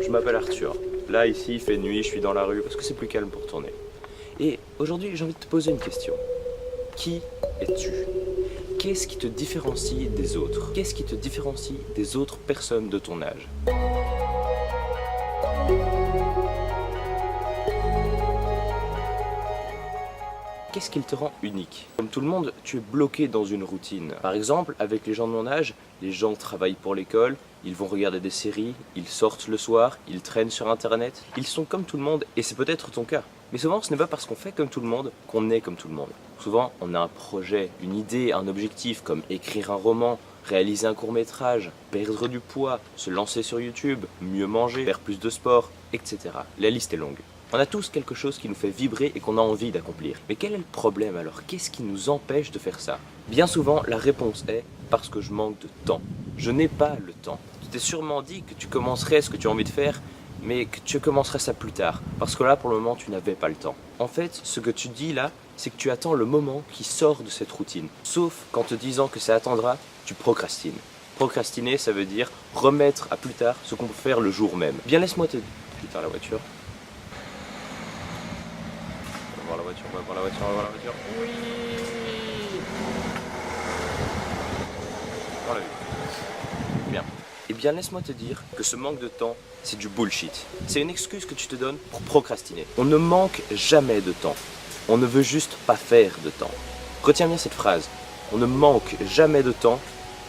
je m'appelle Arthur. Là, ici, il fait nuit, je suis dans la rue parce que c'est plus calme pour tourner. Et aujourd'hui, j'ai envie de te poser une question. Qui es-tu? Qu'est-ce qui te différencie des autres? Qu'est-ce qui te différencie des autres personnes de ton âge? Qu'est-ce qui te rend unique? Comme tout le monde, tu es bloqué dans une routine. Par exemple, avec les gens de mon âge, les gens travaillent pour l'école, ils vont regarder des séries, ils sortent le soir, ils traînent sur internet. Ils sont comme tout le monde et c'est peut-être ton cas. Mais souvent, ce n'est pas parce qu'on fait comme tout le monde qu'on est comme tout le monde. Souvent, on a un projet, une idée, un objectif comme écrire un roman, réaliser un court-métrage, perdre du poids, se lancer sur YouTube, mieux manger, faire plus de sport, etc. La liste est longue. On a tous quelque chose qui nous fait vibrer et qu'on a envie d'accomplir. Mais quel est le problème alors? Qu'est-ce qui nous empêche de faire ça? Bien souvent, la réponse est parce que je manque de temps. Je n'ai pas le temps. Tu t'es sûrement dit que tu commencerais ce que tu as envie de faire, mais que tu commencerais ça plus tard. Parce que là, pour le moment, tu n'avais pas le temps. En fait, ce que tu dis là, c'est que tu attends le moment qui sort de cette routine. Sauf qu'en te disant que ça attendra, tu procrastines. Procrastiner, ça veut dire remettre à plus tard ce qu'on peut faire le jour même. Bien, laisse-moi te... Putain, la voiture. On va voir la voiture, on va voir la voiture, on va voir la voiture. Oui. On l'a vu. Bien. Eh bien, laisse-moi te dire que ce manque de temps, c'est du bullshit. C'est une excuse que tu te donnes pour procrastiner. On ne manque jamais de temps. On ne veut juste pas faire de temps. Retiens bien cette phrase. On ne manque jamais de temps.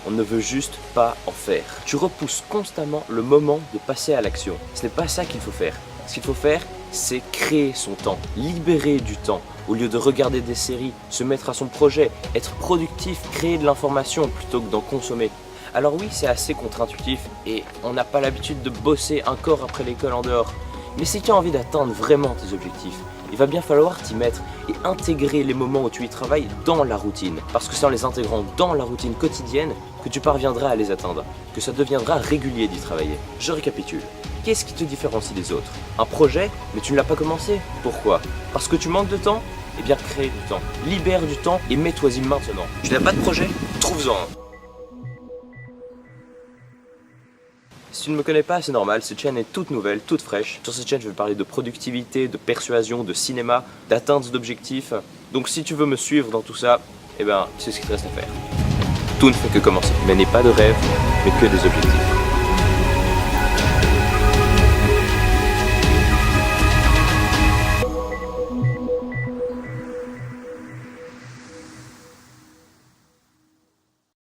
On ne veut juste pas en faire. Tu repousses constamment le moment de passer à l'action. Ce n'est pas ça qu'il faut faire. Ce qu'il faut faire, c'est créer son temps, libérer du temps. Au lieu de regarder des séries, se mettre à son projet, être productif, créer de l'information plutôt que d'en consommer. Alors oui, c'est assez contre-intuitif et on n'a pas l'habitude de bosser un corps après l'école en dehors. Mais si tu as envie d'atteindre vraiment tes objectifs, il va bien falloir t'y mettre et intégrer les moments où tu y travailles dans la routine. Parce que c'est en les intégrant dans la routine quotidienne que tu parviendras à les atteindre, que ça deviendra régulier d'y travailler. Je récapitule. Qu'est-ce qui te différencie des autres? Un projet, mais tu ne l'as pas commencé. Pourquoi? Parce que tu manques de temps? Eh bien, crée du temps. Libère du temps et mets-toi-y maintenant. Tu n'as pas de projet? Trouve-en un. Si tu ne me connais pas, c'est normal, cette chaîne est toute nouvelle, toute fraîche. Sur cette chaîne, je vais parler de productivité, de persuasion, de cinéma, d'atteinte d'objectifs. Donc si tu veux me suivre dans tout ça, eh ben, c'est ce qu'il te reste à faire. Tout ne fait que commencer. Mais n'est pas de rêve, mais que des objectifs.